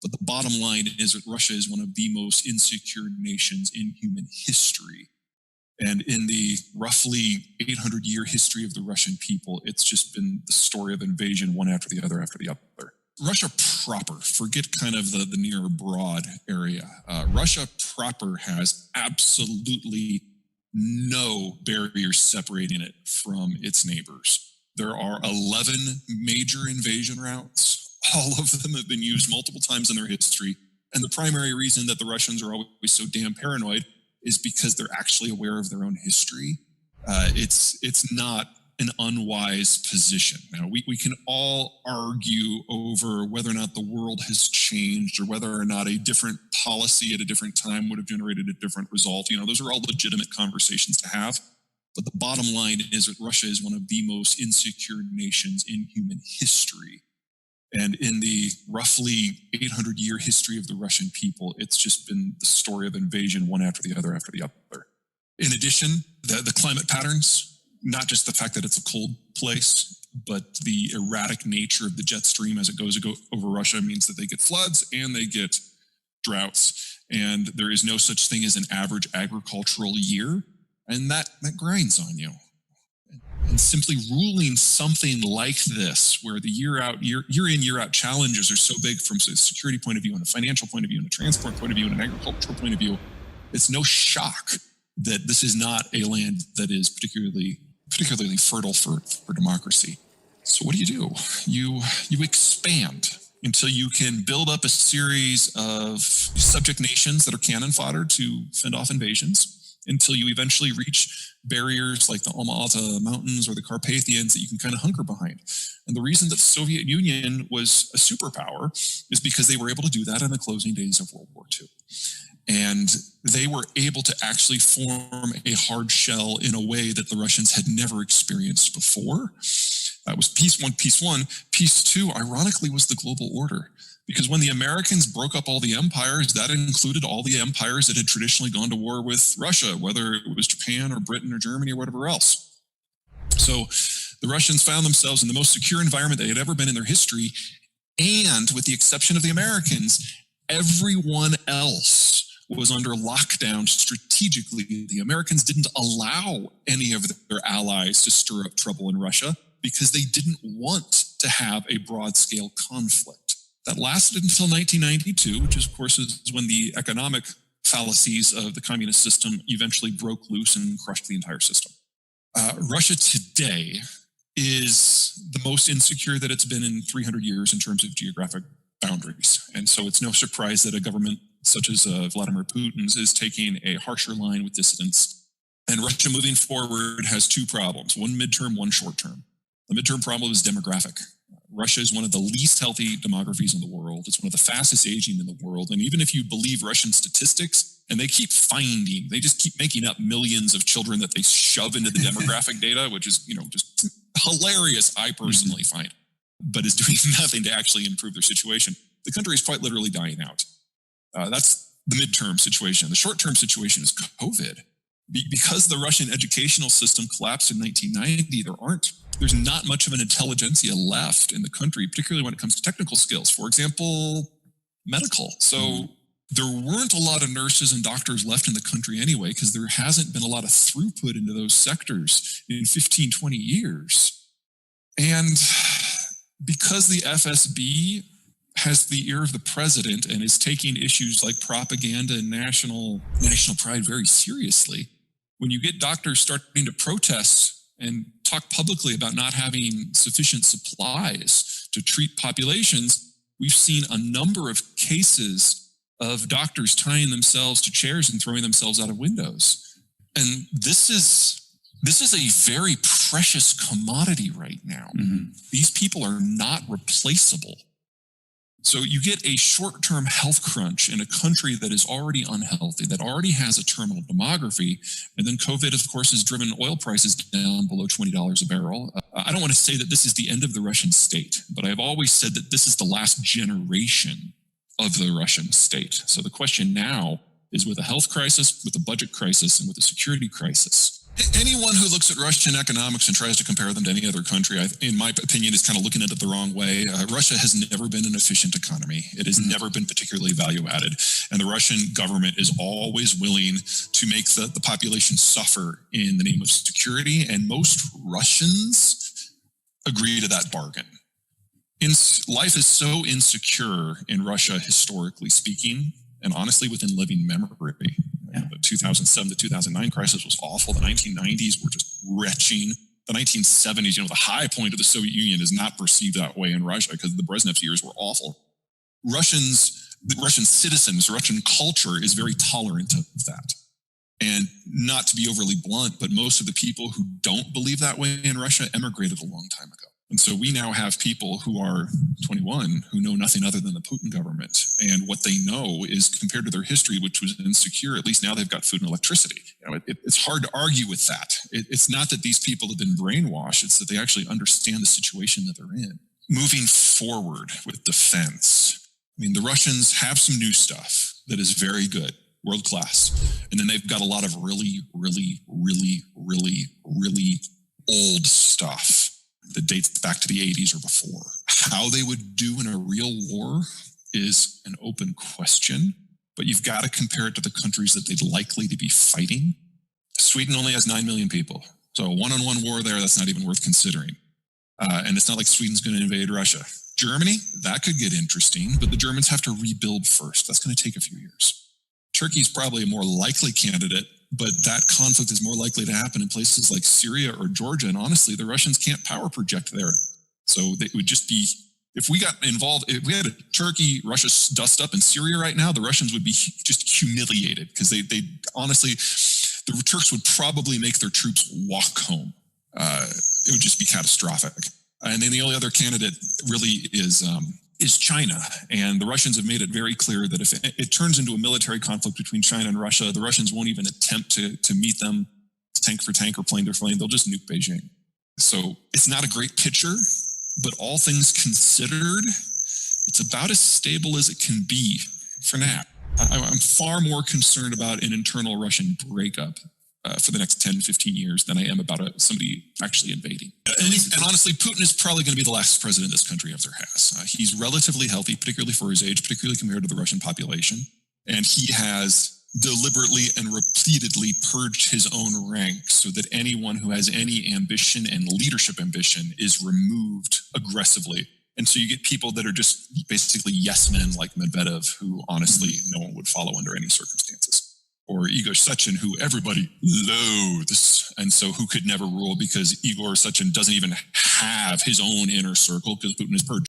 But the bottom line is that Russia is one of the most insecure nations in human history. And in the roughly 800-year history of the Russian people, it's just been the story of invasion one after the other after the other. Russia proper, forget kind of the near abroad area. Russia proper has absolutely no barriers separating it from its neighbors. There are 11 major invasion routes. All of them have been used multiple times in their history. And the primary reason that the Russians are always so damn paranoid is because they're actually aware of their own history. It's not an unwise position. Now, we can all argue over whether or not the world has changed or whether or not a different policy at a different time would have generated a different result. Those are all legitimate conversations to have. But the bottom line is that Russia is one of the most insecure nations in human history. And in the roughly 800-year history of the Russian people, it's just been the story of invasion one after the other after the other. In addition, the climate patterns, not just the fact that it's a cold place, but the erratic nature of the jet stream as it goes over Russia means that they get floods and they get droughts. And there is no such thing as an average agricultural year. And that grinds on you. And simply ruling something like this, where the year in, year out challenges are so big from a security point of view, and a financial point of view, and a transport point of view, and an agricultural point of view, it's no shock that this is not a land that is particularly fertile for democracy. So what do? You expand until you can build up a series of subject nations that are cannon fodder to fend off invasions, until you eventually reach barriers like the Alma-Ata Mountains or the Carpathians that you can kind of hunker behind. And the reason that the Soviet Union was a superpower is because they were able to do that in the closing days of World War II. And they were able to actually form a hard shell in a way that the Russians had never experienced before. That was piece one. Piece two, ironically, was the global order. Because when the Americans broke up all the empires, that included all the empires that had traditionally gone to war with Russia, whether it was Japan or Britain or Germany or whatever else. So the Russians found themselves in the most secure environment they had ever been in their history. And with the exception of the Americans, everyone else was under lockdown strategically. The Americans didn't allow any of their allies to stir up trouble in Russia because they didn't want to have a broad-scale conflict. That lasted until 1992, which of course is when the economic fallacies of the communist system eventually broke loose and crushed the entire system. Russia today is the most insecure that it's been in 300 years in terms of geographic boundaries. And so it's no surprise that a government such as Vladimir Putin's is taking a harsher line with dissidents. And Russia moving forward has two problems, one midterm, one short term. The midterm problem is demographic. Russia is one of the least healthy demographies in the world. It's one of the fastest aging in the world. And even if you believe Russian statistics, and they just keep making up millions of children that they shove into the demographic data, which is, just hilarious, I personally find, but is doing nothing to actually improve their situation. The country is quite literally dying out. That's the midterm situation. The short-term situation is COVID. Because the Russian educational system collapsed in 1990, there's not much of an intelligentsia left in the country, particularly when it comes to technical skills. For example, medical. So there weren't a lot of nurses and doctors left in the country anyway, because there hasn't been a lot of throughput into those sectors in 15, 20 years. And because the FSB has the ear of the president and is taking issues like propaganda and national pride very seriously, when you get doctors starting to protest and talk publicly about not having sufficient supplies to treat populations, we've seen a number of cases of doctors tying themselves to chairs and throwing themselves out of windows. And this is a very precious commodity right now. These people are not replaceable. So you get a short-term health crunch in a country that is already unhealthy, that already has a terminal demography, and then COVID, of course, has driven oil prices down below $20 a barrel. I don't want to say that this is the end of the Russian state, but I've always said that this is the last generation of the Russian state. So the question now is, with a health crisis, with a budget crisis, and with a security crisis, Anyone who looks at Russian economics and tries to compare them to any other country, in my opinion, is kind of looking at it the wrong way. Russia has never been an efficient economy. It has never been particularly value added. And the Russian government is always willing to make the population suffer in the name of security. And most Russians agree to that bargain. Life is so insecure in Russia, historically speaking, and honestly within living memory. The 2007 to 2009 crisis was awful. The 1990s were just retching. The 1970s, the high point of the Soviet Union is not perceived that way in Russia because the Brezhnev years were awful. Russian citizens, Russian culture is very tolerant of that. And not to be overly blunt, but most of the people who don't believe that way in Russia emigrated a long time ago. And so we now have people who are 21 who know nothing other than the Putin government. And what they know is, compared to their history, which was insecure, at least now they've got food and electricity. It's hard to argue with that. It's not that these people have been brainwashed. It's that they actually understand the situation that they're in. Moving forward with defense, the Russians have some new stuff that is very good, world class. And then they've got a lot of really, really, really, really, really old stuff that dates back to the 80s or before. How they would do in a real war is an open question, but you've got to compare it to the countries that they'd likely to be fighting. Sweden only has 9 million people. So a one-on-one war there, that's not even worth considering. And it's not like Sweden's going to invade Russia. Germany, that could get interesting, but the Germans have to rebuild first. That's going to take a few years. Turkey's probably a more likely candidate, but that conflict is more likely to happen in places like Syria or Georgia. And honestly, the Russians can't power project there. So it would just be, if we got involved, if we had a Turkey, Russia dust up in Syria right now, the Russians would be just humiliated because they honestly, the Turks would probably make their troops walk home. It would just be catastrophic. And then the only other candidate really is China. And the Russians have made it very clear that if it turns into a military conflict between China and Russia, the Russians won't even attempt to meet them tank for tank or plane for plane. They'll just nuke Beijing. So it's not a great picture, but all things considered, it's about as stable as it can be for now. I'm far more concerned about an internal Russian breakup for the next 10, 15 years than I am about somebody actually invading. And honestly, Putin is probably going to be the last president this country ever has. He's relatively healthy, particularly for his age, particularly compared to the Russian population. And he has deliberately and repeatedly purged his own ranks so that anyone who has any ambition and leadership ambition is removed aggressively. And so you get people that are just basically yes men like Medvedev, who honestly no one would follow under any circumstances. Or Igor Sechin, who everybody loathes, and so who could never rule because Igor Sechin doesn't even have his own inner circle because Putin is purged.